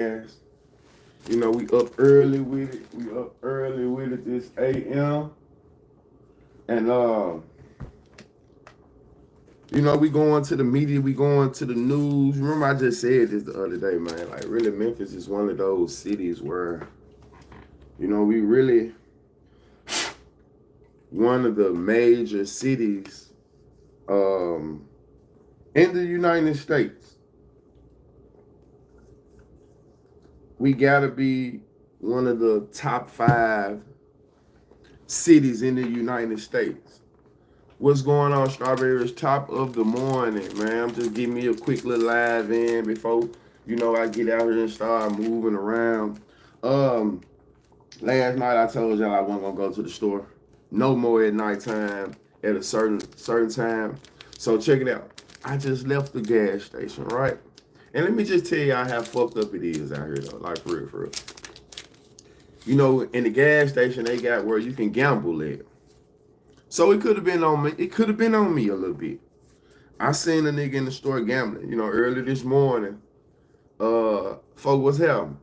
Yes. You know, we up early with it. We up early with it this AM. And you know, we going to the media, we going to the news. Remember I just said this the other day, man. Like really Memphis is one of those cities where, you know, we really one of the major cities in the United States. We gotta be one of the top 5 cities in the United States. What's going on, Strawberries? Top of the morning, man. I'm just giving me a quick little live in before, you know, I get out here and start moving around. Um, Last night I told y'all I wasn't gonna go to the store. No more at nighttime at a certain time. So check it out. I just left the gas station, right? And let me just tell y'all how fucked up it is out here though. Like for real, for real. You know, in the gas station they got where you can gamble at. So it could have been on me. It could have been on me a little bit. I seen a nigga in the store gambling, you know, early this morning. Folk was happening.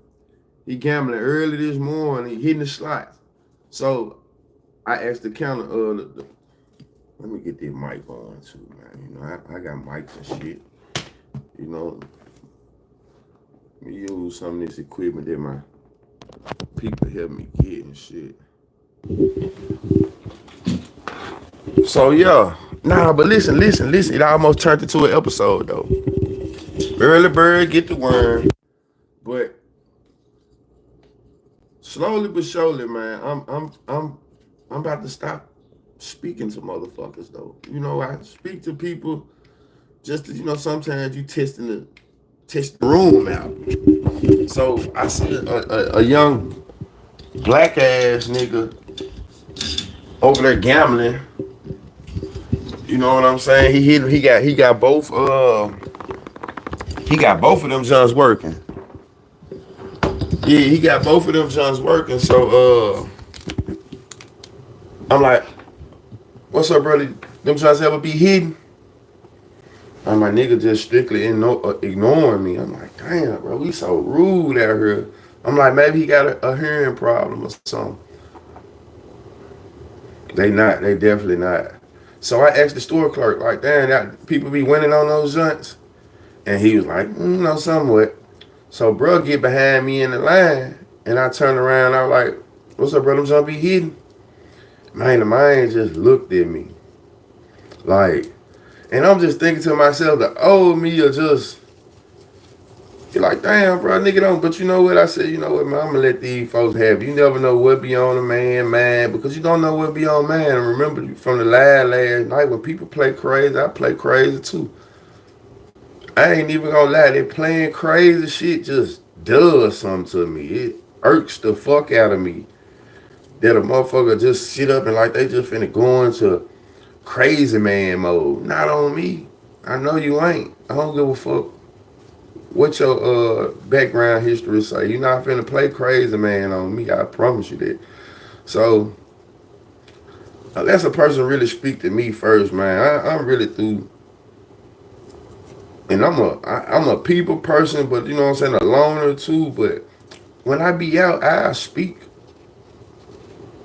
He gambling early this morning, hitting the slots. So I asked the counter, let me get this mic on too, man. You know, I got mics and shit. You know, let me use some of this equipment that my people help me get and shit. So yeah, nah, but listen. It almost turned into an episode though. Early bird get the worm, but slowly but surely, man, I'm about to stop speaking to motherfuckers though. You know, I speak to people just to, you know, sometimes you test the room out. So I see a young black ass nigga over there gambling. You know what I'm saying? He got both of them Johns working. Yeah, he got both of them Johns working. So I'm like, what's up, brother? Them Johns ever be hidden? And my nigga just strictly ignoring me. I'm like, damn, bro, we so rude out here. I'm like, maybe he got a hearing problem or something. They not. They definitely not. So I asked the store clerk, like, damn, that people be winning on those junks? And he was like, no, somewhat. So bro get behind me in the line, and I turned around. I was like, what's up, bro? Them junk be hidden? Man, the man just looked at me. Like, and I'm just thinking to myself, the old me are just, you're like, damn, bro, nigga don't. But you know what? I said, you know what, man, I'm going to let these folks have it. You never know what be on a man, because you don't know what be on man. And remember from the last night, when people play crazy, I play crazy too. I ain't even gonna lie, that playing crazy shit just does something to me. It irks the fuck out of me that a motherfucker just sit up and like they just finna go into crazy man mode. Not on me. I know you ain't. I don't give a fuck what your background history say. You not finna play crazy man on me. I promise you that. So unless a person really speak to me first, man, I'm really through. And I'm a people person, but you know what I'm saying, a loner too. But when I be out, I speak.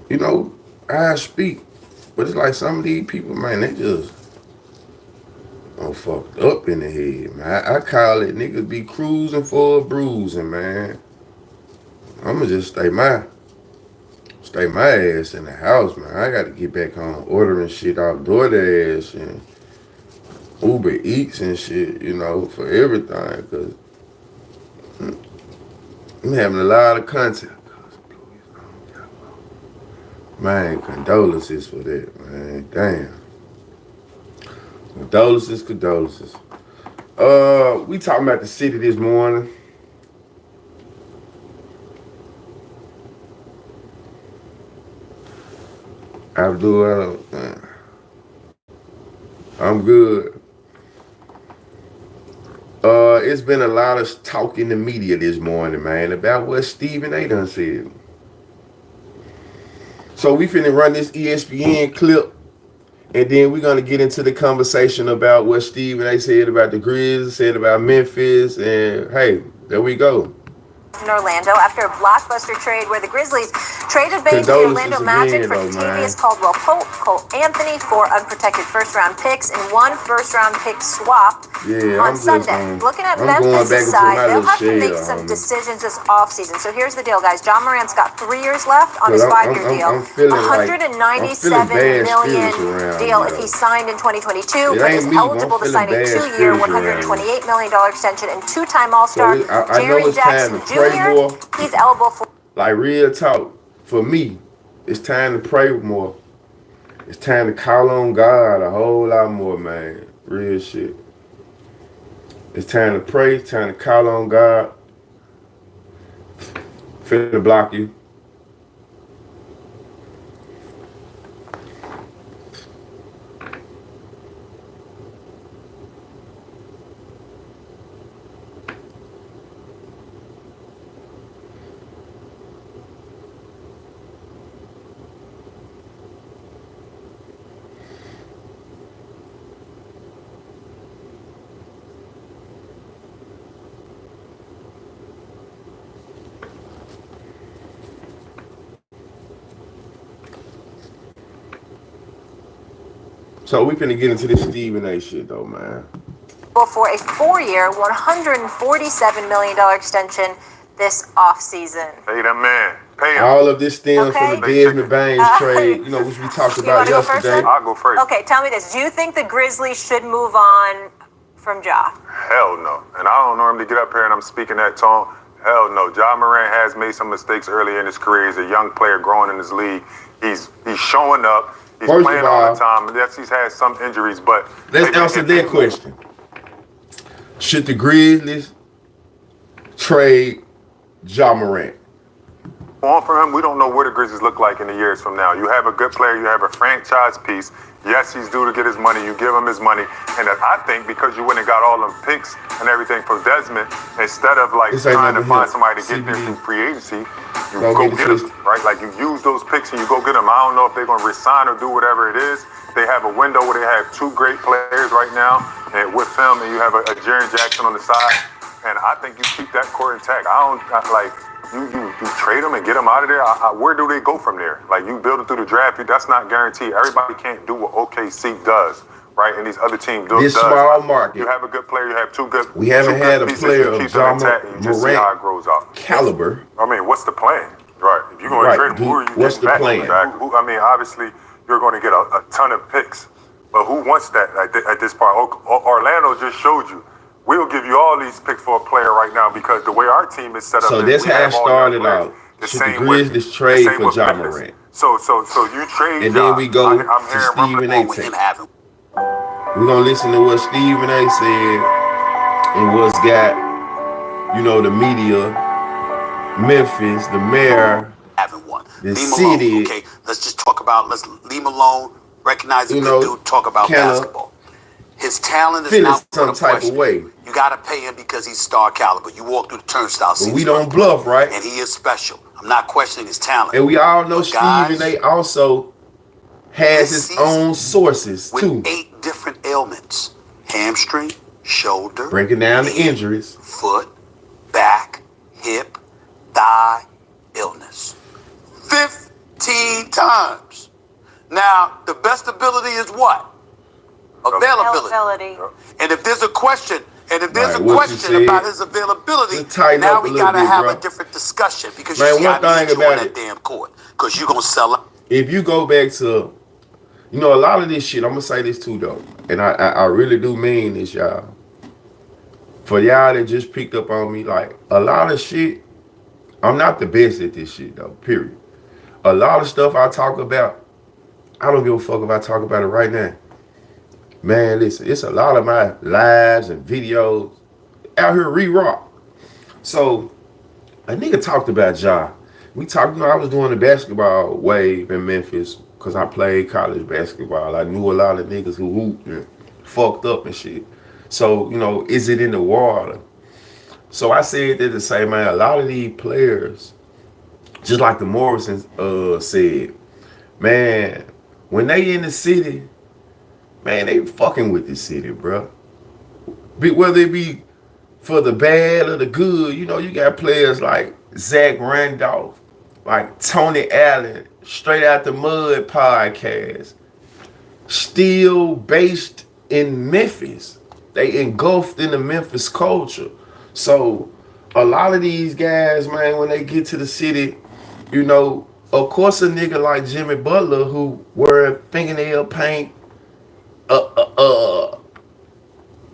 You know, I speak. But it's like some of these people, man, they just fucked up in the head, man. I call it niggas be cruising for a bruising, man. I'ma just stay my ass in the house, man. I gotta get back home ordering shit off DoorDash and Uber Eats and shit, you know, for everything, cause I'm having a lot of contact. Man, condolences for that, man. Damn. Condolences. We talking about the city this morning. Abdul, I'm good. It's been a lot of talk in the media this morning, man, about what Stephen A. done said. So we finna run this ESPN clip, and then we're gonna get into the conversation about what Stephen A. said about the Grizz, said about Memphis, and hey, there we go. in Orlando after a blockbuster trade where the Grizzlies traded away the Orlando Magic for Kentavious Caldwell-Pope, Cole Anthony, 4 unprotected first-round picks, and 1 first-round pick swap on Sunday. Looking at Memphis' side, they'll have to make some decisions this offseason. So here's the deal, guys. Ja Morant's got 3 years left on his 5-year deal. $197 million deal if he's signed in 2022, but is eligible to sign a 2-year, $128 million extension, and 2-time All-Star Jerry Jackson Jr. He's eligible for. Like, real talk, for me, it's time to pray more. It's time to call on God a whole lot more, man. Real shit. It's time to pray. It's time to call on God. Finna block you. So we finna get into this Stephen A shit though, man. For a 4-year, $147 million extension this offseason. Pay that man. Pay him. All of this stems from the Desmond Baines trade, which we talked about yesterday. I'll go first. Okay, tell me this. Do you think the Grizzlies should move on from Ja? Hell no. And I don't normally get up here and I'm speaking that tone. Hell no. Ja Morant has made some mistakes early in his career. He's a young player growing in this league. He's showing up. He's playing all the time. Yes, he's had some injuries, but let's answer that question. Should the Grizzlies trade Ja Morant? On for him, we don't know what the Grizzlies look like in the years from now. You have a good player, you have a franchise piece. Yes, he's due to get his money. You give him his money. And I think because you went and got all them picks and everything from Desmond, instead of like trying to find somebody to get there through free agency, you go get them, right? Like you use those picks and you go get them. I don't know if they're going to resign or do whatever it is. They have a window where they have 2 great players right now, and with them, and you have a Jaren Jackson on the side. And I think you keep that core intact. You trade them and get them out of there. Where do they go from there? Like, you build it through the draft. That's not guaranteed. Everybody can't do what OKC does, right? And these other teams do. This small market. You have a good player. You have 2 good. We haven't had a player of Ja Morant caliber. I mean, what's the plan? Right. If you're going to trade him, who are you what's the plan? I mean, obviously, you're going to get a ton of picks. But who wants that at this part? Orlando just showed you. We'll give you all these picks for a player right now because the way our team is set up. So that's how it started out. Should the Grizzlies trade for Ja Morant? So you trade. And then we go to Stephen A. We're gonna listen to what Stephen A. said and what's got, the media, Memphis, the mayor, the city. Okay, let's just talk about. Let's leave him alone. Recognize the good dude. Talk about basketball. His talent is not some type of way. You got to pay him because he's star caliber. You walk through the turnstile. But we don't bluff, right? And he is special. I'm not questioning his talent. And we all know Stephen A. also has his own sources too. With 8 different ailments: hamstring, shoulder, breaking down the injuries, foot, back, hip, thigh, illness. 15 times. Now, the best ability is what? Availability. And if there's a question, about his availability, now we gotta have a different discussion because you see, I need you on that damn court because you're gonna sell out. If you go back to, a lot of this shit, I'm gonna say this too though, and I really do mean this, y'all. For y'all that just picked up on me, like a lot of shit, I'm not the best at this shit though. Period. A lot of stuff I talk about, I don't give a fuck if I talk about it right now. Man, listen, it's a lot of my lives and videos out here re-rock. So, a nigga talked about Ja. We talked, I was doing the basketball wave in Memphis because I played college basketball. I knew a lot of niggas who hooped and fucked up and shit. So, is it in the water? So I said that to say, man, a lot of these players, just like the Morrisons said, man, when they in the city, man, they fucking with the city, bro. Whether it be for the bad or the good. You know, you got players like Zach Randolph, like Tony Allen, Straight Out the Mud podcast, still based in Memphis. They engulfed in the Memphis culture. So a lot of these guys, man, when they get to the city, you know, of course a nigga like Jimmy Butler who wear fingernail paint,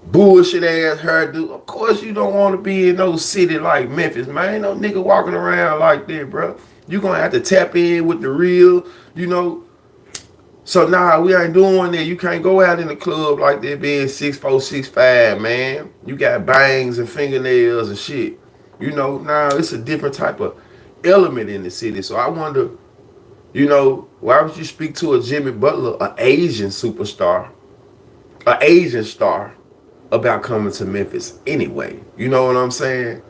bullshit ass hairdo. Of course you don't want to be in no city like Memphis, man. Ain't no nigga walking around like that, bro. You gonna have to tap in with the real, you know. So nah, we ain't doing that. You can't go out in the club like that being 6'4", 6'5", man. You got bangs and fingernails and shit. You know, nah, it's a different type of element in the city. So I wonder, you know, why would you speak to a Jimmy Butler, an Asian superstar, an Asian star, about coming to Memphis anyway? You know what I'm saying?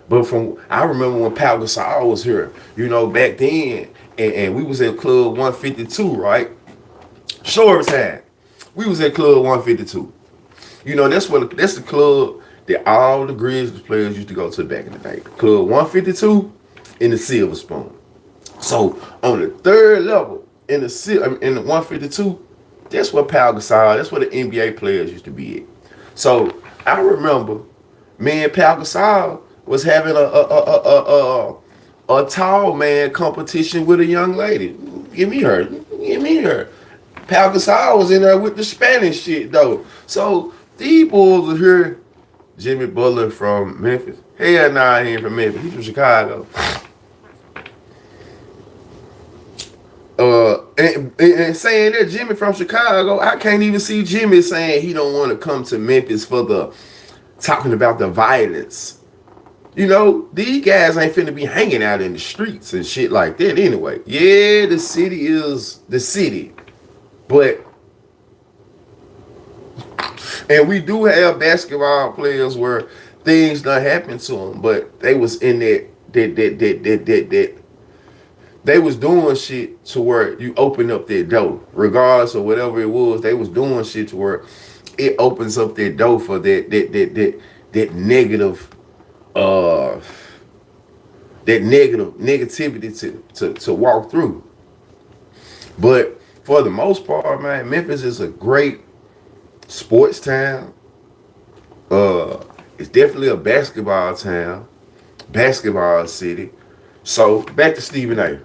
But I remember when Pau Gasol was here, you know, back then, and we was at Club 152, right? Shorts had. We was at Club 152. You know, that's the club that all the Grizzlies players used to go to back in the day. Club 152 in the Silver Spoon. So on the third level in the 152, that's where Pau Gasol, that's where the NBA players used to be at. So I remember me and Pau Gasol was having a tall man competition with a young lady. Give me her. Pau Gasol was in there with the Spanish shit though. So these boys are here. Jimmy Butler from Memphis. Hell nah, he ain't from Memphis. He's from Chicago. And saying that Jimmy from Chicago, I can't even see Jimmy saying he don't want to come to Memphis for the talking about the violence. You know, these guys ain't finna be hanging out in the streets and shit like that anyway. Yeah, the city is the city. But, and we do have basketball players where things done happen to them, but they was in that they was doing shit to where you open up that door, regardless of whatever it was. They was doing shit to where it opens up that door for that negative, negativity to walk through. But for the most part, man, Memphis is a great sports town. It's definitely a basketball town, basketball city. So back to Stephen A.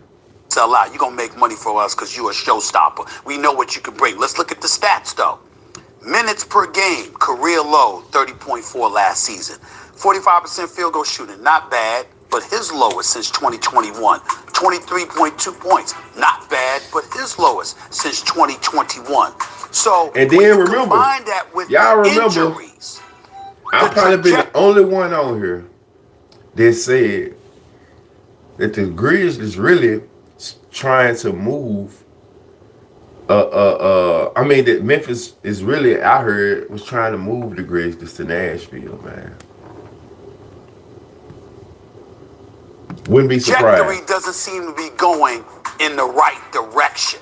Sell out. You're going to make money for us because you're a showstopper. We know what you can bring. Let's look at the stats, though. Minutes per game, career low, 30.4 last season. 45% field goal shooting, not bad, but his lowest since 2021. 23.2 points, not bad, but his lowest since 2021. So, and then remember, that with y'all remember, injuries, I've probably been the only one on here that said that the Grizzlies really trying to move. I mean that Memphis is really, I heard, was trying to move the Grizzlies to Nashville, man. Wouldn't be surprised. Trajectory doesn't seem to be going in the right direction.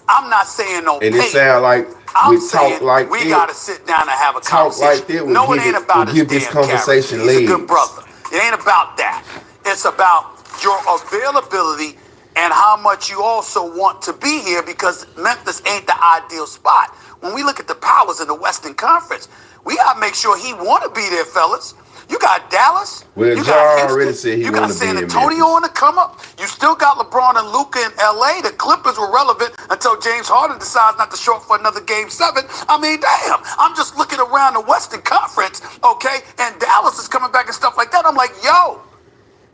I'm not saying no. And it sound like we talk like we gotta sit down and have a conversation. Like that. No, it ain't about his damn conversation. He's a good brother. It ain't about that. It's about your availability and how much you also want to be here, because Memphis ain't the ideal spot. When we look at the powers in the Western Conference, we gotta make sure he want to be there, fellas. You got Dallas. Well, you got Houston, already said he you got San Antonio on the come up. You still got LeBron and Luka in LA. The Clippers were relevant until James Harden decides not to show up for another Game 7. I mean, damn. I'm just looking around the Western Conference, okay, and Dallas is coming back and stuff like that. I'm like, yo,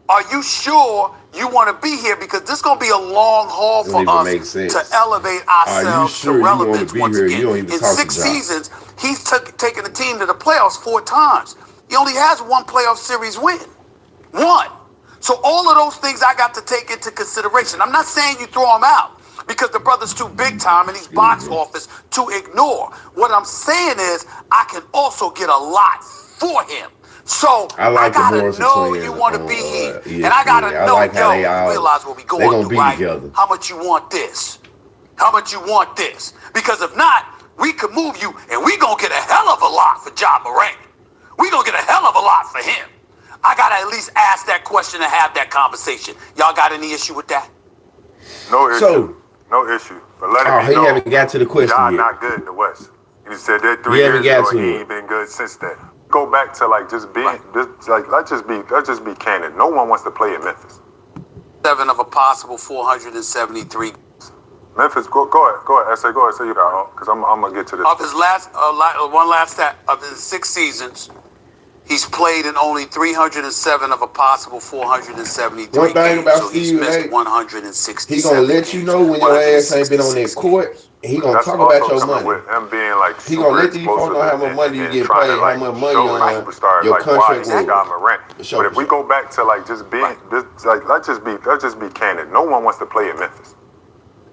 are you sure you want to be here? Because this is going to be a long haul for us to elevate ourselves to relevance once again. In 6 seasons, he's taken the team to the playoffs 4 times. He only has 1 playoff series win. 1. So all of those things I got to take into consideration. I'm not saying you throw him out because the brother's too big time and he's box office to ignore. What I'm saying is I can also get a lot for him. So I gotta know you want to be here. And I gotta know, you realize what we going through, right? Together. How much you want this? How much you want this? Because if not, we could move you and we gonna get a hell of a lot for Ja Morant. we gonna get a hell of a lot for him. I gotta at least ask that question and have that conversation. Y'all got any issue with that? No issue. So, no issue. But let it be he known, haven't got to the question y'all yet. not good in the West. You said that 3 years ago, he ain't been good since then. Go back to like just being, let's just be candid. No one wants to play in Memphis. 7 of a possible 473. Memphis, go ahead. Say you got, because I'm gonna get to this. Of his one last stat, of his 6 seasons, he's played in only 307 of a possible 473 One thing games, about so he's Stephen missed A, 167. he gonna let you know when your ass ain't been on that court. And he gonna talk about your money. With him being like he gonna let these folks know how much money you get paid, how much money on your contract was. But if we go back to like just being, let's just be candid. No one wants to play in Memphis.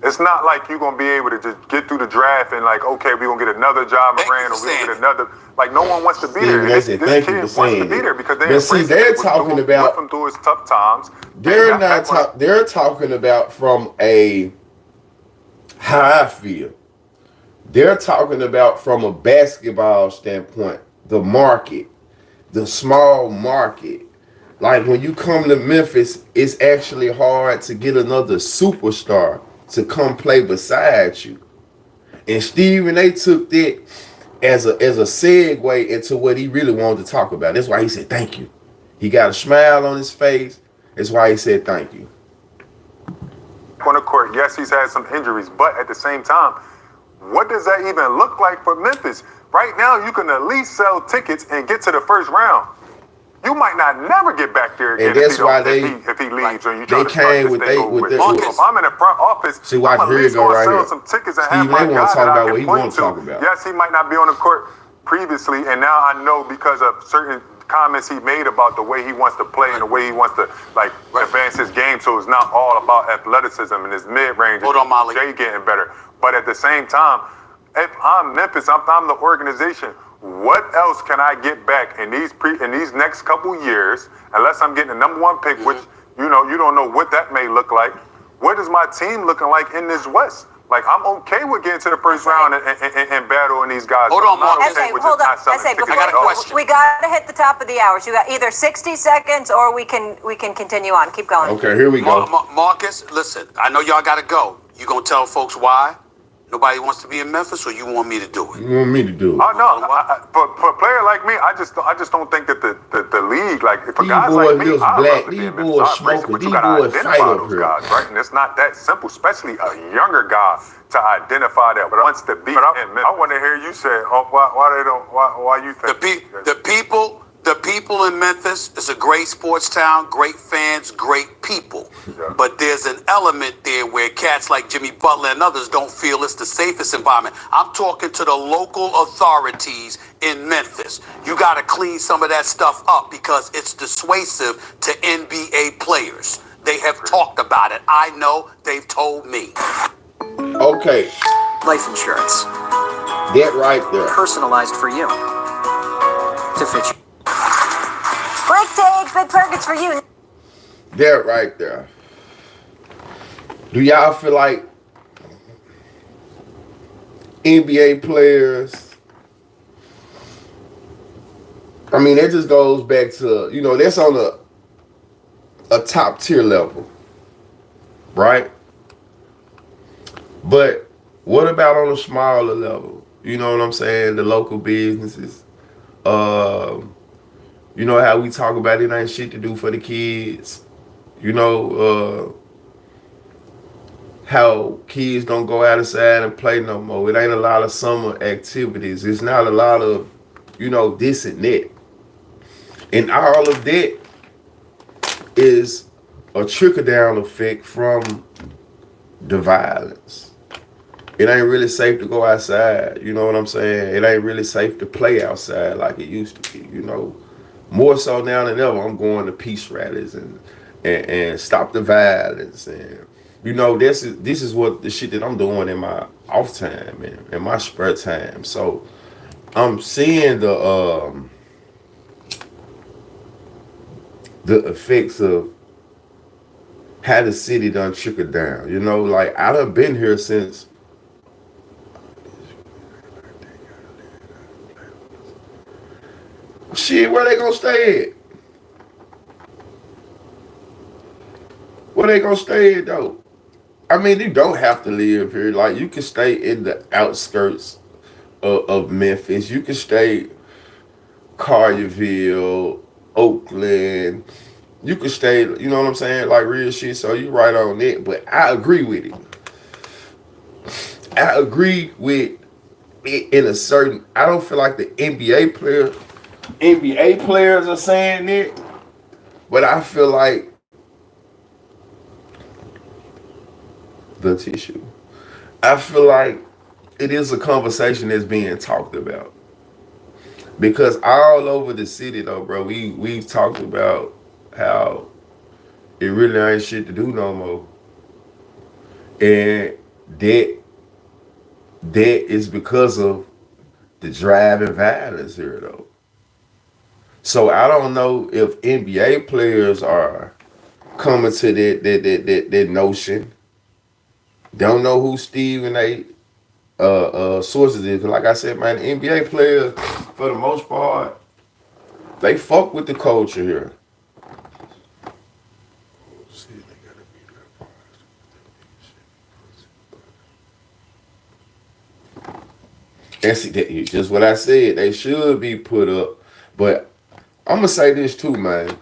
It's not like you're gonna be able to just get through the draft and like, okay, we're gonna get another job Moran, or we're gonna get another. Like, no one wants to be there. This kid wants to be there because they're talking about with him through his tough times. They're talking about from a how I feel. They're talking about from a basketball standpoint, the market, the small market. Like when you come to Memphis, it's actually hard to get another superstar to come play beside you. And Stephen A took that as a segue into what he really wanted to talk about. That's why he said thank you. He got a smile on his face. That's why he said thank you. On the court, yes, he's had some injuries, but at the same time, what does that even look like for Memphis? Right now, you can at least sell tickets and get to the first round. You might not never get back there again if he leaves or you try to start this thing over with. If I'm in the front office, I'm at least going to sell some tickets and have my guy that I can point to. Yes, he might not be on the court previously, and now I know because of certain comments he made about the way he wants to play and the way he wants to advance his game, so it's not all about athleticism and his mid-range. Hold on, Molly. Jay getting better. But at the same time, if I'm Memphis, I'm the organization. What else can I get back in these next couple years, unless I'm getting the number 1 pick, which you don't know what that may look like. What is my team looking like in this West? Like, I'm okay with getting to the first round and battling these guys. Hold on, Mark. Hold on. I got a question. We got to hit the top of the hour. So you got either 60 seconds or we can continue on. Keep going. Okay, here we go. Marcus, listen, I know y'all got to go. You going to tell folks why nobody wants to be in Memphis, or you want me to do it? You want me to do it? Oh, no. For a player like me, I just don't think that the league, like, for guys like me, I'd love to be in Memphis. But you got to identify those guys, right? And it's not that simple, especially a younger guy to identify that wants to be in Memphis. I want to hear you say, why you think the people in Memphis is a great sports town, great fans, great people. Yeah. But there's an element there where cats like Jimmy Butler and others don't feel it's the safest environment. I'm talking to the local authorities in Memphis. You got to clean some of that stuff up because it's dissuasive to NBA players. They have talked about it. I know, they've told me. Okay. Life insurance. That right there. Personalized for you. To fit you. Quick take, big targets for you. That right there. Do y'all feel like NBA players, I mean, that just goes back to, that's on a top tier level, right? But what about on a smaller level? You know what I'm saying? The local businesses. You know how we talk about it ain't shit to do for the kids. How kids don't go outside and play no more. It ain't a lot of summer activities. It's not a lot of, this and that. And all of that is a trickle-down effect from the violence. It ain't really safe to go outside. You know what I'm saying? It ain't really safe to play outside like it used to be, More so now than ever, I'm going to peace rallies and stop the violence. And, this is what the shit that I'm doing in my off time and in my spare time. So I'm seeing the effects of how the city done trickled down. Like I done been here since Shit, where they gonna stay at? Where they gonna stay at though? I mean, you don't have to live here. Like, you can stay in the outskirts of Memphis. You can stay Collierville, Oakland. You can stay, you know what I'm saying? Like, real shit. So you right on it. But I agree with it. I agree with it in a certain. I don't feel like the NBA players are saying it, but I feel like the tissue. I feel like it is a conversation that's being talked about. Because all over the city though, bro, we've talked about how it really ain't shit to do no more. And that is because of the driving violence here though. So I don't know if NBA players are coming to that notion. Don't know who Stephen A. Sources is. Cause like I said, man, the NBA players, for the most part, they fuck with the culture here. And see, that, just what I said, they should be put up. But I'm gonna say this too, man.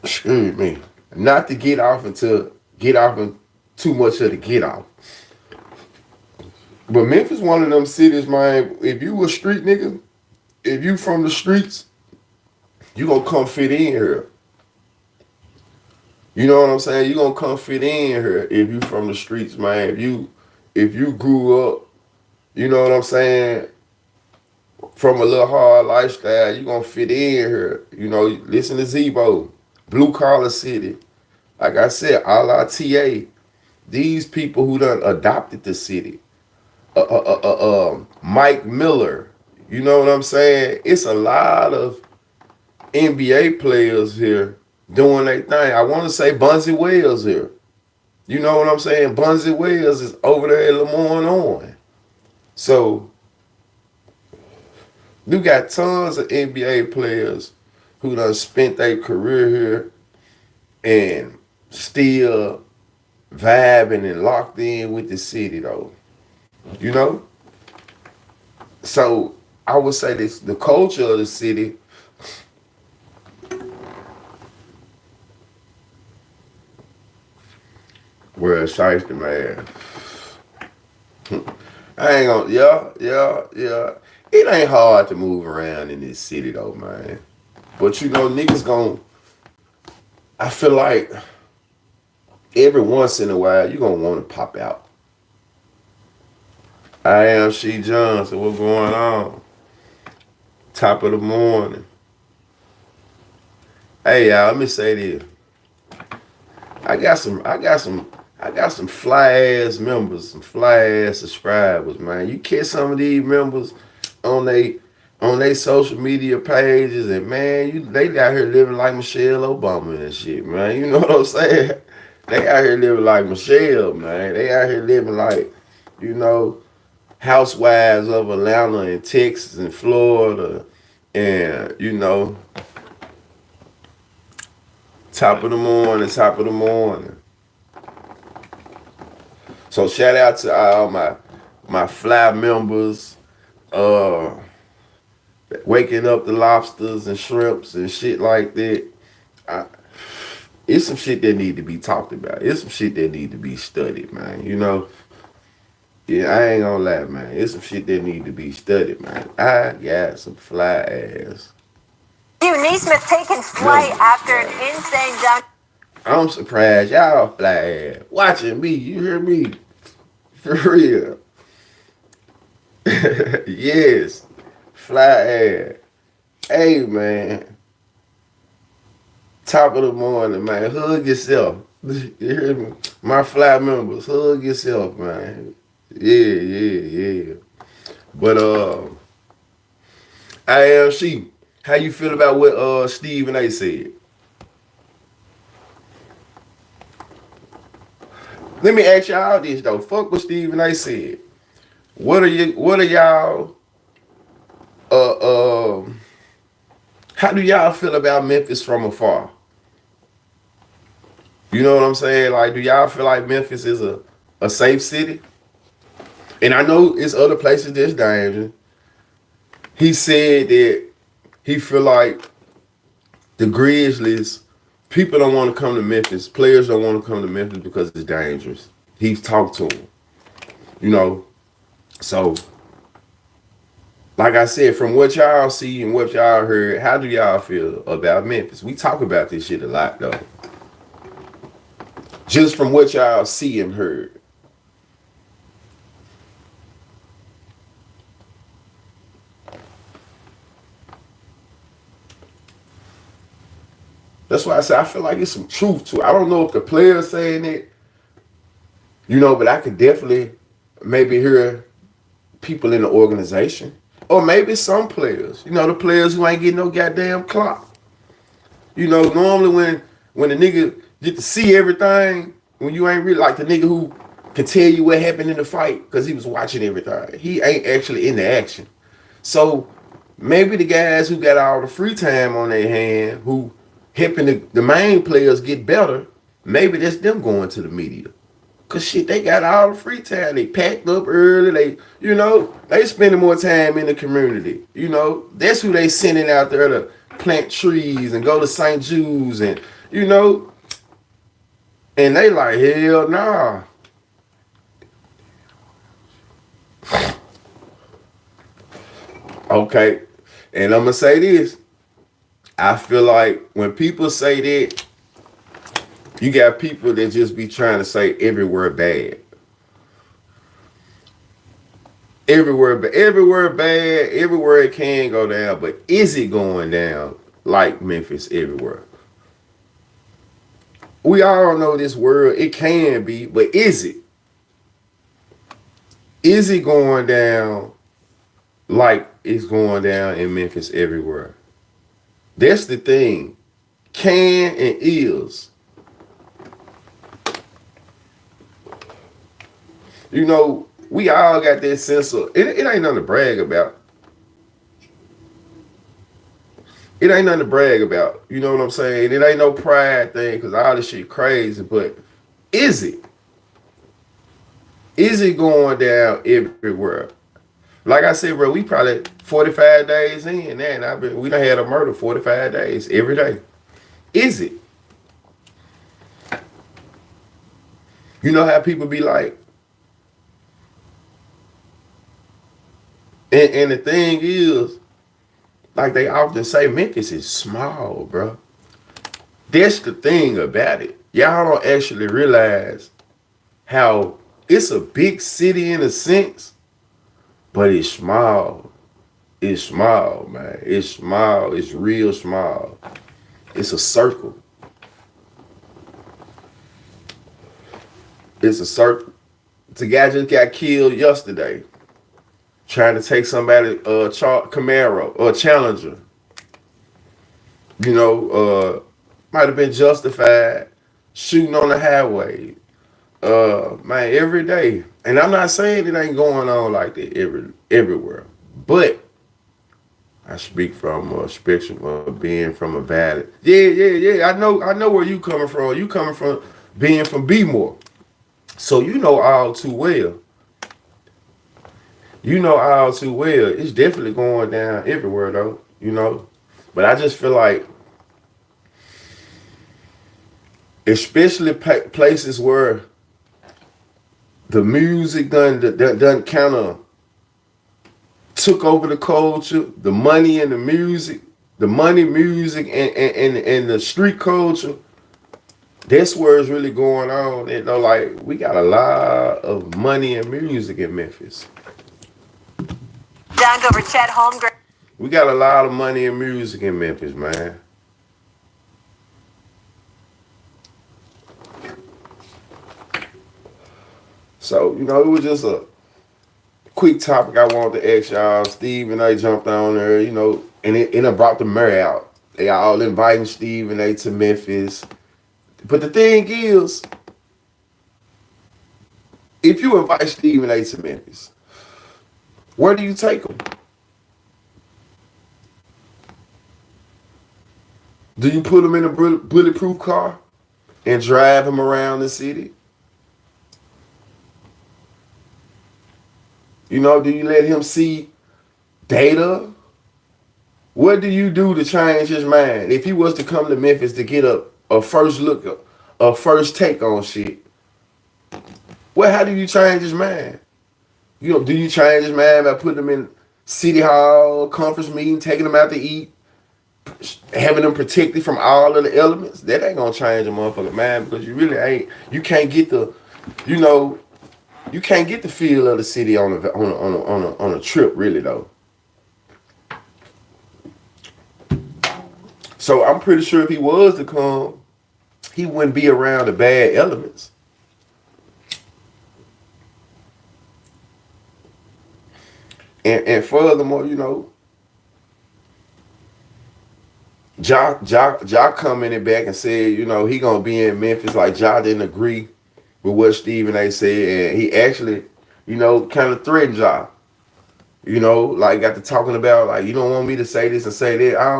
Excuse me. Not to get off in too much of the get off. But Memphis one of them cities, man, if you a street nigga, if you from the streets, you gonna come fit in here. You know what I'm saying? You gonna come fit in here if you from the streets, man. If you grew up, you know what I'm saying, from a little hard lifestyle, you gonna fit in here. You know, listen to Zebo, blue collar city. Like I said, a la TA, these people who done adopted the city. Mike Miller, you know what I'm saying? It's a lot of NBA players here doing their thing. I want to say Bunzy Wells here. You know what I'm saying? Bunzy Wells is over there at Lemoyne on. So you got tons of NBA players who done spent their career here and still vibing and locked in with the city though. You know? So I would say this, the culture of the city, where shiesty man. I ain't gonna, yeah. It ain't hard to move around in this city though, man. But you know, niggas gon', I feel like every once in a while, you gonna wanna pop out. I am She Johnson. What's going on? Top of the morning. Hey y'all, let me say this. I got some fly ass members, some fly ass subscribers, man. You catch some of these members on they social media pages, and man, they out here living like Michelle Obama and shit, man. You know what I'm saying? They out here living like Michelle, man. They out here living like, you know, housewives of Atlanta and Texas and Florida, and you know, top of the morning. So shout out to all my fly members, waking up the lobsters and shrimps and shit like that. It's some shit that need to be talked about. It's some shit that need to be studied, man. You know. Yeah, I ain't gonna lie, man. It's some shit that need to be studied, man. I got some fly ass. Neesmith taking flight after an insane jump. I'm surprised y'all fly ass watching me. You hear me? For real. Yes. Fly ass. Hey, man. Top of the morning, man. Hug yourself. You hear me? My fly members, hug yourself, man. Yeah. But I am She. How you feel about what Stephen A said? Let me ask y'all this though. Fuck what Stephen A said. What are y'all How do y'all feel about Memphis from afar? You know what I'm saying? Like, do y'all feel like Memphis is a safe city? And I know it's other places that's dangerous. He said that he feel like the Grizzlies, people don't want to come to Memphis. Players don't want to come to Memphis because it's dangerous. He's talked to them. You know, so like I said, from what y'all see and what y'all heard, how do y'all feel about Memphis? We talk about this shit a lot though. Just from what y'all see and heard. That's why I say I feel like it's some truth to it. I don't know if the players saying it, you know, but I could definitely maybe hear people in the organization. Or maybe some players. You know, the players who ain't getting no goddamn clock. You know, normally when a nigga get to see everything, when you ain't really like the nigga who can tell you what happened in the fight because he was watching everything. He ain't actually in the action. So maybe the guys who got all the free time on their hand, who helping the main players get better, maybe that's them going to the media. Cause shit, they got all the free time. They packed up early. They, you know, they spending more time in the community. You know, that's who they sending out there to plant trees and go to St. Jude's and, you know, and they like, hell nah. Okay, and I'm gonna say this. I feel like when people say that, you got people that just be trying to say everywhere bad. Everywhere bad, everywhere it can go down, but is it going down like Memphis everywhere? We all know this world, it can be, but is it? Is it going down like it's going down in Memphis everywhere? That's the thing. Can and is. You know, we all got that sense of, it ain't nothing to brag about. It ain't nothing to brag about. You know what I'm saying? It ain't no pride thing because all this shit crazy, but is it? Is it going down everywhere? Like I said, bro, we probably 45 days in now, and we done had a murder 45 days every day. Is it? You know how people be like, and the thing is, like they often say, Memphis is small, bro. That's the thing about it. Y'all don't actually realize how it's a big city in a sense, but it's small. It's small, man. It's small. It's real small. It's a circle. It's a circle. The guy just got killed yesterday trying to take somebody Camaro or Challenger. You know, might have been justified shooting on the highway. Man, every day. And I'm not saying it ain't going on like that everywhere. But I speak from a spectrum of being from a valley. Yeah. I know where you coming from. You coming from being from B-more. So you know all too well. You know all too well. It's definitely going down everywhere though, you know. But I just feel like, especially places where the music done kind of took over the culture, the money and the music, music, and the street culture. That's where it's really going on. You know, like we got a lot of money and music in Memphis. Down over Chet Holmgren. We got a lot of money and music in Memphis, man. So, you know, it was just a quick topic I wanted to ask y'all. Steve and I jumped on there, you know, and it brought the mayor out. They all inviting Steve and A to Memphis. But the thing is, if you invite Steve and A to Memphis, where do you take them? Do you put him in a bulletproof car and drive him around the city? You know, do you let him see data? What do you do to change his mind? If he was to come to Memphis to get a first look, a first take on shit, well, how do you change his mind? You know, do you change his mind by putting him in city hall, conference meeting, taking him out to eat, having them protected from all of the elements? That ain't gonna change a motherfucker mind, because you really ain't. You can't get the, you know, you can't get the feel of the city on a trip, really though. So I'm pretty sure if he was to come, he wouldn't be around the bad elements. And furthermore, you know, Ja commented back and said, you know, he gonna be in Memphis. Like, Ja didn't agree with what Stephen A said, and he actually, you know, kind of threatened Ja. You know, like got to talking about, like, you don't want me to say this and say that. I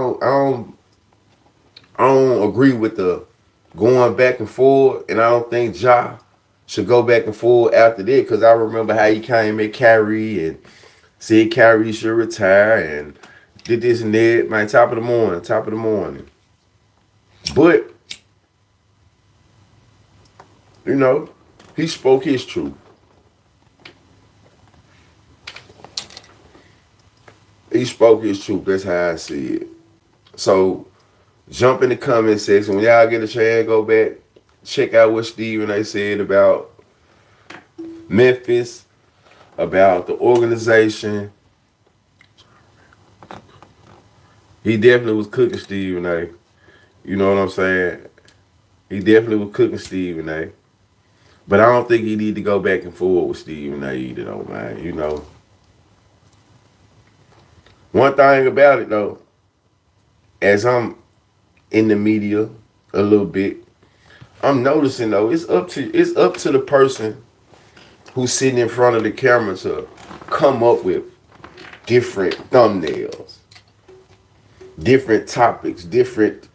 don't agree with the going back and forth, and I don't think Ja should go back and forth after that, because I remember how he came at Kyrie and said Kyrie should retire and did this and that. Man, top of the morning. But, you know, he spoke his truth. He spoke his truth. That's how I see it. So, jump in the comment section. When y'all get a chance, go back, check out what Stephen A said about Memphis, about the organization. He definitely was cooking Stephen A. You know what I'm saying? He definitely was cooking Stephen A. But I don't think he need to go back and forth with Stephen A either though, man. You know. One thing about it though, as I'm in the media a little bit, I'm noticing though, it's up to the person who's sitting in front of the camera to come up with different thumbnails, different topics, different,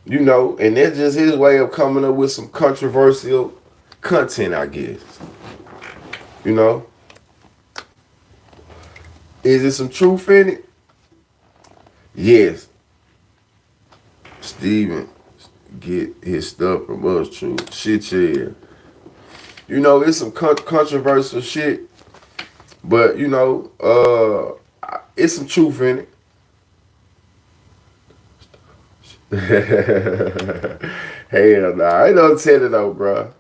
you know, and that's just his way of coming up with some controversial content, I guess. You know? Is there some truth in it? Yes. Steven get his stuff from us, truth. Shit, yeah. You know, it's some controversial shit, but, you know, it's some truth in it. Hell nah, I ain't no tell it though, bro.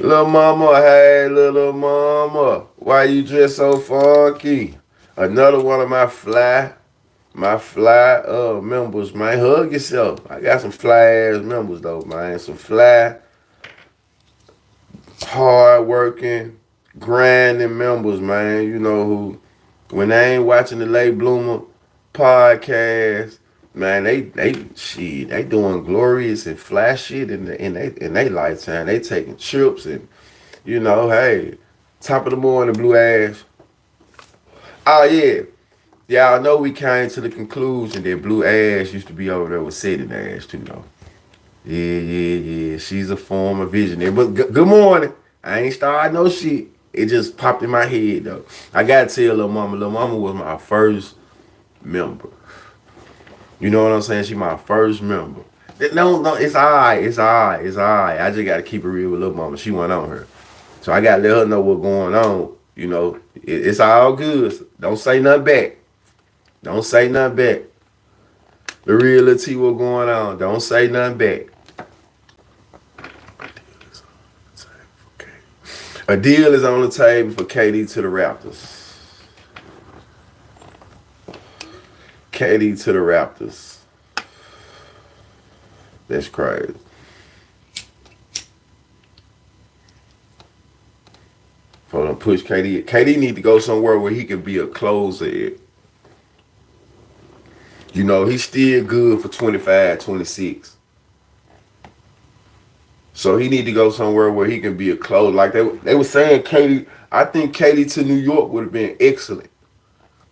Little mama, hey, little mama, why you dress so funky? Another one of my fly members, man. Hug yourself. I got some fly ass members though, man. Some fly, hard working, grinding members, man. You know who, when they ain't watching the Late Bloomer podcast, man, they doing glorious and flash shit in they lifetime. They taking trips and, you know, hey, top of the morning, Blue Ash. Oh yeah. Y'all know we came to the conclusion that Blue Ash used to be over there with Setting Ash too, though. Yeah. She's a former visionary. But good morning. I ain't starting no shit. It just popped in my head though. I gotta tell Lil Mama. Lil Mama was my first member. You know what I'm saying? She my first member. No, it's alright. I just gotta keep it real with Lil Mama. She went on her. So I gotta let her know what's going on. You know, it's all good. Don't say nothing back. Don't say nothing back. The reality what's going on. Don't say nothing back. A deal is on the table for KD to the Raptors. KD to the Raptors. That's crazy. For them push KD. KD need to go somewhere where he can be a closer at. You know, he's still good for 25, 26. So he need to go somewhere where he can be a closer. Like they were saying KD, I think KD to New York would have been excellent.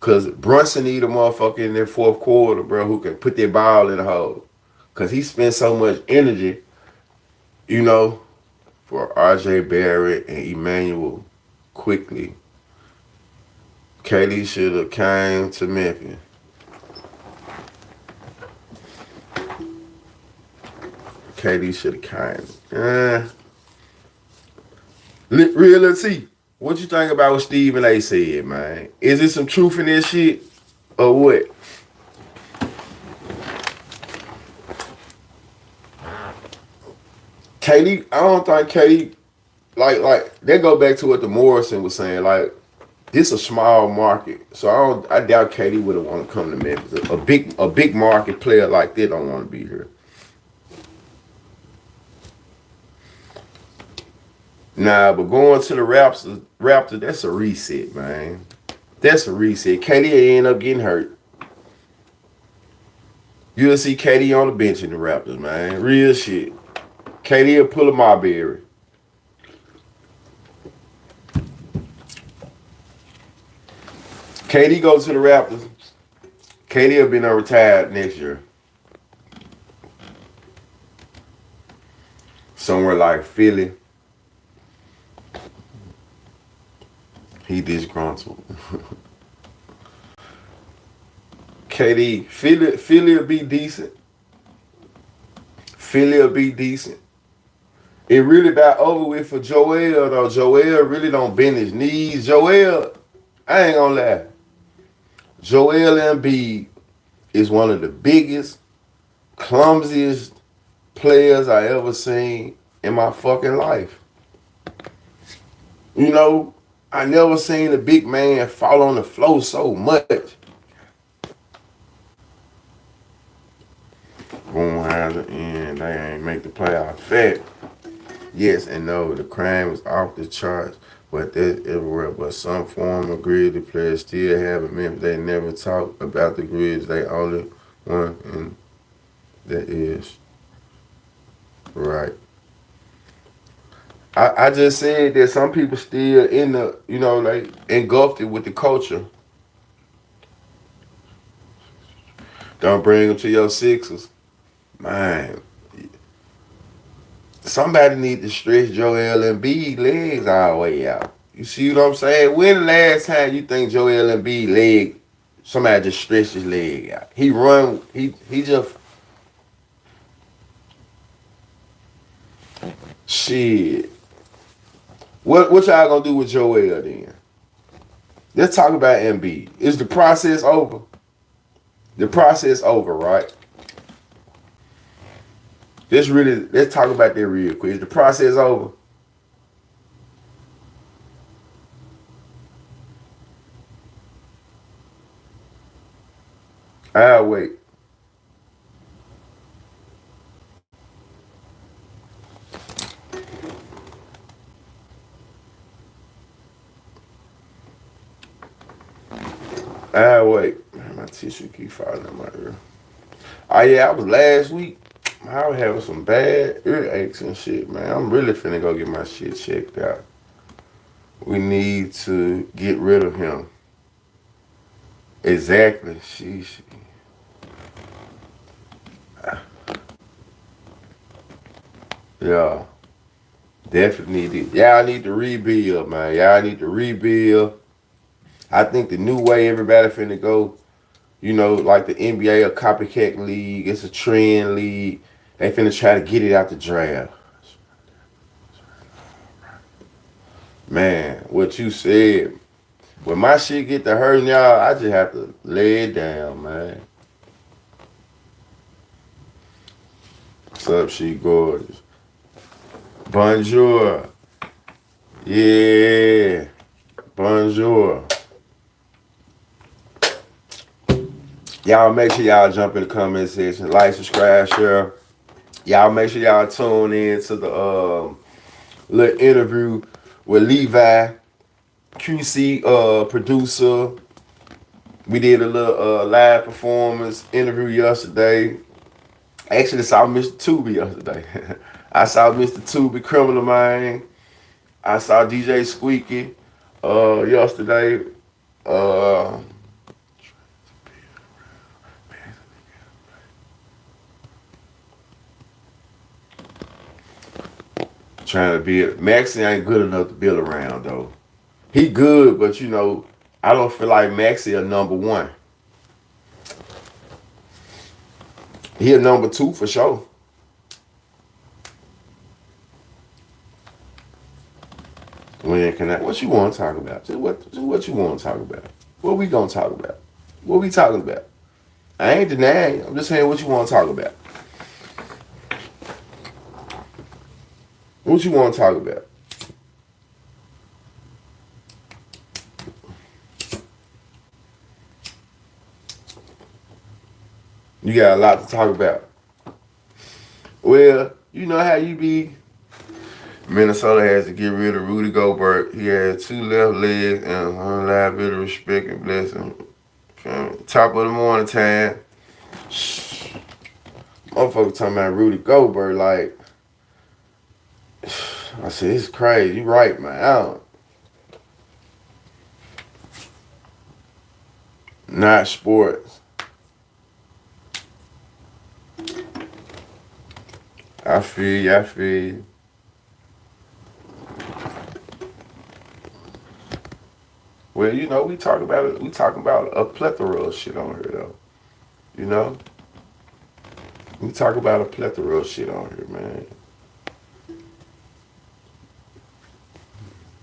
Cause Brunson need a motherfucker in their fourth quarter, bro, who can put their ball in the hole. Cause he spent so much energy, you know, for RJ Barrett and Emmanuel quickly. KD should have came to Memphis. KD should have came. Real T, what you think about what Stephen A said, man? Is there some truth in this shit or what? KD, I don't think KD, like they go back to what the Morrison was saying, like, this a small market, so I doubt KD would have want to come to Memphis. A big market player like that don't want to be here. Nah, but going to the Raptors, that's a reset, man. That's a reset. KD end up getting hurt. You'll see KD on the bench in the Raptors, man. Real shit. KD will pull a Marbury. KD goes to the Raptors. KD will be retired next year. Somewhere like Philly. He disgruntled. KD, Philly will be decent. Philly will be decent. It really about over with for Joel, though. Joel really don't bend his knees. Joel, I ain't gonna lie. Joel Embiid is one of the biggest, clumsiest players I ever seen in my fucking life. You know, I never seen a big man fall on the floor so much. Boom has an end. They ain't make the playoff. Fact. Yes and no. The crime was off the charts, but that's everywhere. But some former Grizzly players still have a Memphis. They never talk about the Grizzlies. They only one, and that is right. I just said that some people still in the, you know, like engulfed it with the culture. Don't bring them to your Sixers. Man, somebody need to stretch Joel Embiid legs all the way out. You see what I'm saying? When the last time you think Joel Embiid leg, somebody just stretched his leg out? He run, he just, shit. What y'all gonna do with Joel then? Let's talk about Embiid. Is the process over? The process over, right? Let's talk about that real quick. Is the process over? I'll wait. I'll wait. My tissue keep falling in my ear. Oh yeah, I was last week. I was having some bad earaches and shit, man. I'm really finna go get my shit checked out. We need to get rid of him. Exactly. Sheesh. Yeah. Definitely need to. Y'all need to rebuild, man. Y'all need to rebuild. I think the new way everybody finna go, you know, like the NBA, a copycat league. It's a trend league. They finna try to get it out the draft. Man, what you said. When my shit get to hurting y'all, I just have to lay it down, man. What's up, she gorgeous? Bonjour. Yeah. Bonjour. Y'all make sure y'all jump in the comment section. Like, subscribe, share. Y'all make sure y'all tune in to the little interview with Levi, QC producer. We did a little live performance interview yesterday. Actually saw Mr. Tubi yesterday. I saw Mr. Tubi, Criminal Mind. I saw DJ Squeaky yesterday. Trying to build. Maxie ain't good enough to build around though. He good, but you know, I don't feel like Maxie a number one. He a number two for sure. What you want to talk about? What you want to talk about? What we gonna talk about? What we talking about? I ain't denying. I'm just saying what you want to talk about. What you want to talk about? You got a lot to talk about. Well, you know how you be. Minnesota has to get rid of Rudy Gobert. He had 2 left legs and unliability, respect, and blessing. Top of the morning time. Motherfucker talking about Rudy Gobert like, I said, it's crazy. You right, man. Not sports. I feel you. Well, you know, we talking about a plethora of shit on here though. You know? We talk about a plethora of shit on here, man.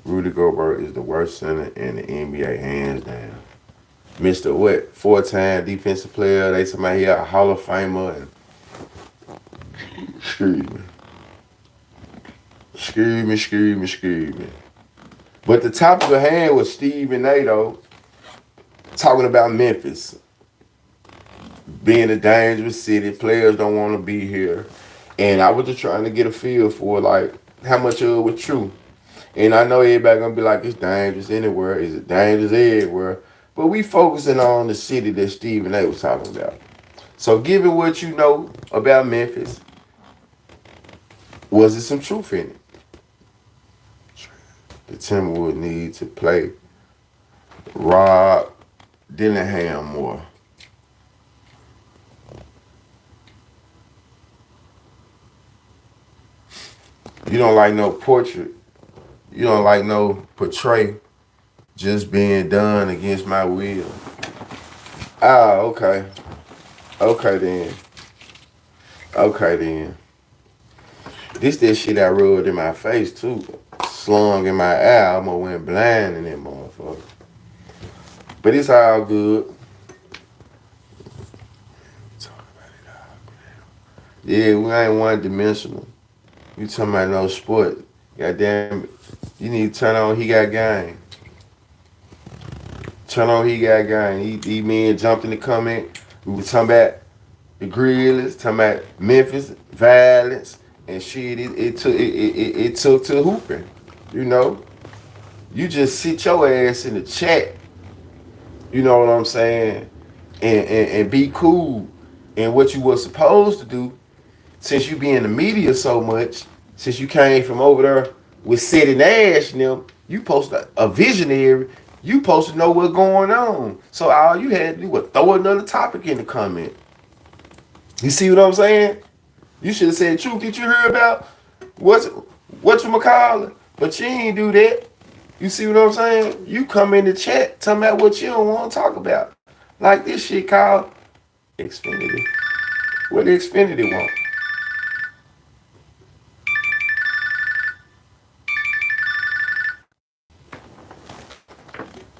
Rudy Gobert is the worst center in the NBA, hands down. Mr. What? 4-time defensive player. They talking about he a Hall of Famer. And Excuse me. But the topic of hand was Stephen A. though, talking about Memphis being a dangerous city. Players don't want to be here. And I was just trying to get a feel for like how much of it was true. And I know everybody gonna be like, it's dangerous anywhere. Is it dangerous everywhere? But we focusing on the city that Stephen A. was talking about. So given what you know about Memphis, was there some truth in it? The Timberwolves need to play Rob Dillingham more. You don't like no portrait. You don't like no portray just being done against my will. Ah, okay. Okay then. This shit I rubbed in my face too. Slung in my eye. I almost went blind in that motherfucker. But it's all good. Yeah, we ain't one-dimensional. You talking about no sport. Goddamn it. You need to turn on He Got Game. Turn on He Got Game. He men jumped in the comment. We were talking about the Grizzlies, talking about Memphis, violence, and shit. It took to hooping. You know? You just sit your ass in the chat. You know what I'm saying? And be cool. And what you were supposed to do, since you be in the media so much, since you came from over there with Seti Nash and them, you supposed a visionary, you supposed to know what's going on. So all you had to do was throw another topic in the comment. You see what I'm saying? You should have said, Truth, did you hear about whatchamacallit? But you ain't do that. You see what I'm saying? You come in the chat talking about what you don't want to talk about. Like this shit called Xfinity. What the Xfinity want?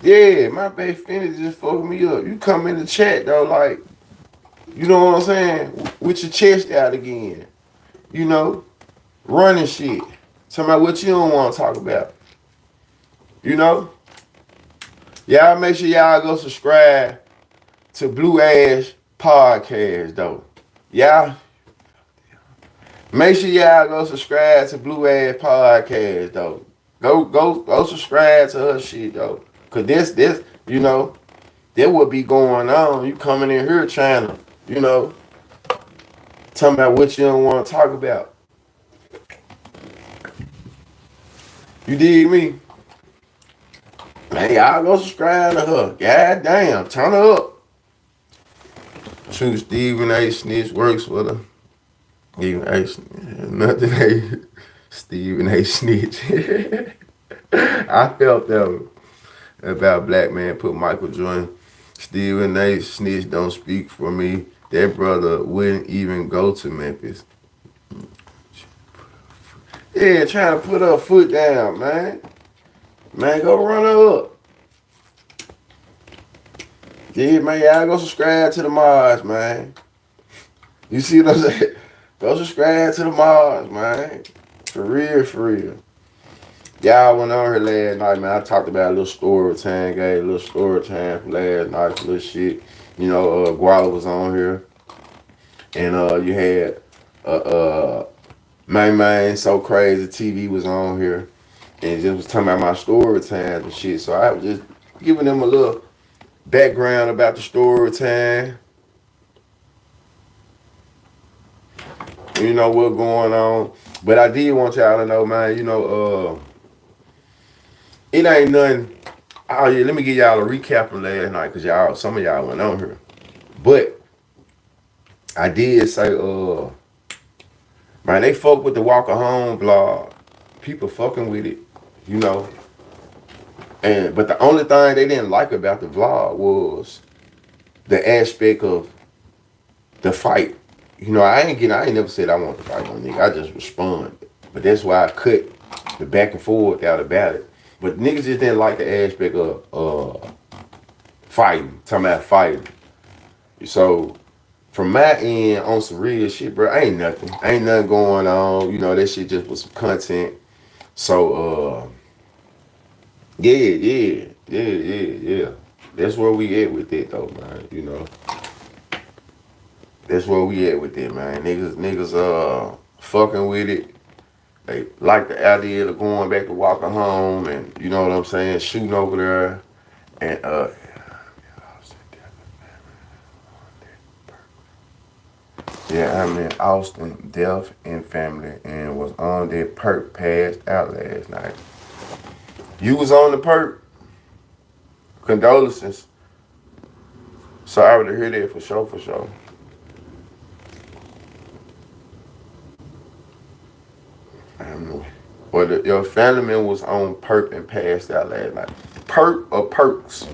Yeah, my baby Xfinity just fucking me up. You come in the chat though, like, you know what I'm saying? With your chest out again. You know? Running shit. Talking about what you don't want to talk about. You know? Y'all make sure y'all go subscribe to Blue Ash Podcast though. Y'all make sure y'all go subscribe to Blue Ash Podcast though. Go subscribe to her shit though. Cause this, you know, there would be going on. You coming in here trying to, you know, talking about what you don't want to talk about. You dig me? Man, y'all go subscribe to her. God damn, turn her up. True Stephen A. Snitch works for the Stephen A. Nothing A. Stephen A. Snitch. I felt that about black man put Michael Jordan. Stephen A. Snitch don't speak for me. That brother wouldn't even go to Memphis. Yeah, trying to put her foot down, man. Man, go run her up. Yeah, man, y'all go subscribe to the Mars, man. You see what I'm saying? Go subscribe to the Mars, man. For real, for real. Y'all went on here last night, man. I talked about a little story time, gave a little story time from last night, little shit. You know, Guala was on here. And you had Man So Crazy TV was on here. And just was talking about my story times and shit. So I was just giving them a little background about the story time. You know what's going on. But I did want y'all to know, man, you know, it ain't nothing. Oh yeah, let me give y'all a recap from last night, cause some of y'all went on here. But I did say, man, they fuck with the Walker Home vlog. People fucking with it, you know. But the only thing they didn't like about the vlog was the aspect of the fight. You know, I ain't never said I want to fight no nigga. I just respond. But that's why I cut the back and forth out about it. But niggas just didn't like the aspect of fighting. Talking about fighting. So from my end on some real shit, bro, ain't nothing. Ain't nothing going on. You know, that shit just was some content. So yeah. That's where we at with it though, man. You know. That's where we at with it, man. Niggas fucking with it. They like the idea of going back to Walker Home and you know what I'm saying, shooting over there. And yeah, I'm in Austin, Death and Family, and was on that perk, passed out last night. You was on the perk. Condolences. Sorry to hear that for sure, for sure. I don't know. But your family member was on perk and passed out last night. Perk or perks?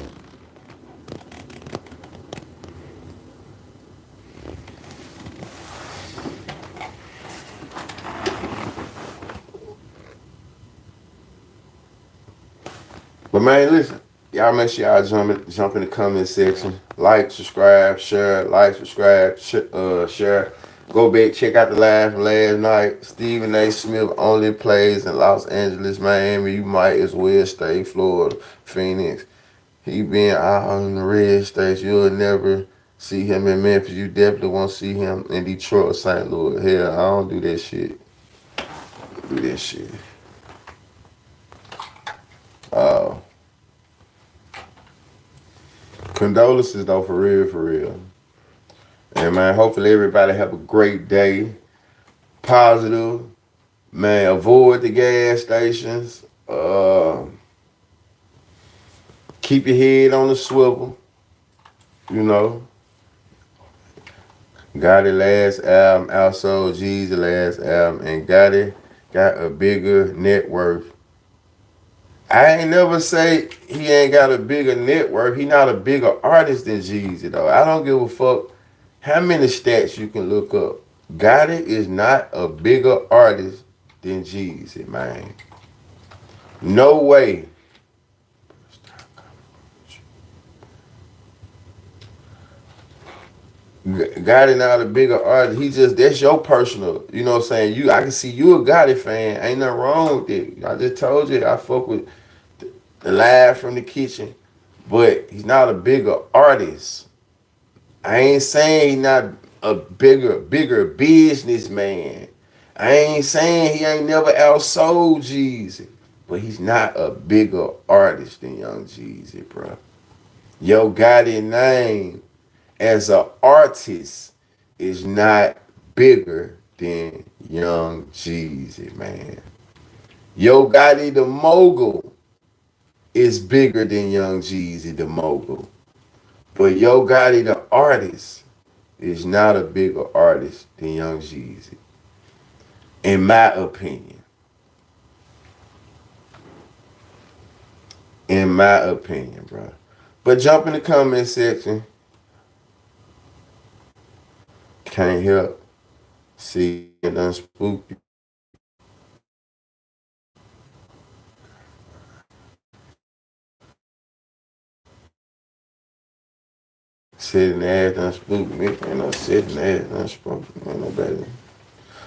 But man, listen, y'all make sure y'all jump in the comment section. Like, subscribe, share, share. Go back, check out the live from last night. Stephen A. Smith only plays in Los Angeles, Miami. You might as well stay Florida, Phoenix. He been out in the red states. You'll never see him in Memphis. You definitely won't see him in Detroit or St. Louis. Hell, I don't do that shit. Condolences though, for real. And man, hopefully everybody have a great day. Positive. Man, avoid the gas stations. Keep your head on the swivel. You know. Gotti last album, also G's last album, and Gotti got a bigger net worth. I ain't never say he ain't got a bigger net worth. He not a bigger artist than Jeezy though. I don't give a fuck how many stats you can look up. Gotti is not a bigger artist than Jeezy, man. No way. Gotti not a bigger artist. He just, that's your personal, you know what I'm saying? I can see you a Gotti fan. Ain't nothing wrong with it. I just told you I fuck with the Live from the Kitchen. But he's not a bigger artist. I ain't saying he's not a bigger businessman. I ain't saying he ain't never outsold Jeezy. But he's not a bigger artist than Young Jeezy, bro. Yo Gotti name as an artist is not bigger than Young Jeezy, man. Yo Gotti the mogul is bigger than Young Jeezy the mogul. But Yo Gotti the artist is not a bigger artist than Young Jeezy. In my opinion. In my opinion, bro. But jump in the comment section. Can't help. See it done spooked you. Sitting there done spooked me. Ain't no sitting there done spooked me. Ain't no better.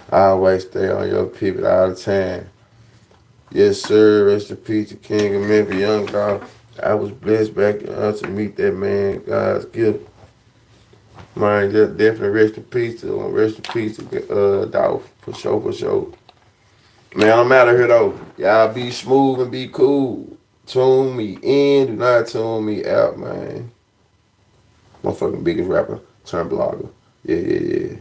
I always stay on your pivot all the time. Yes, sir. Rest in peace to King of Memphis, young dog. I was blessed back to meet that man. God's gift. Man, just definitely rest in peace to Dolph. For sure. Man, I'm out of here though. Y'all be smooth and be cool. Tune me in. Do not tune me out, man. Motherfucking biggest rapper turned blogger. Yeah.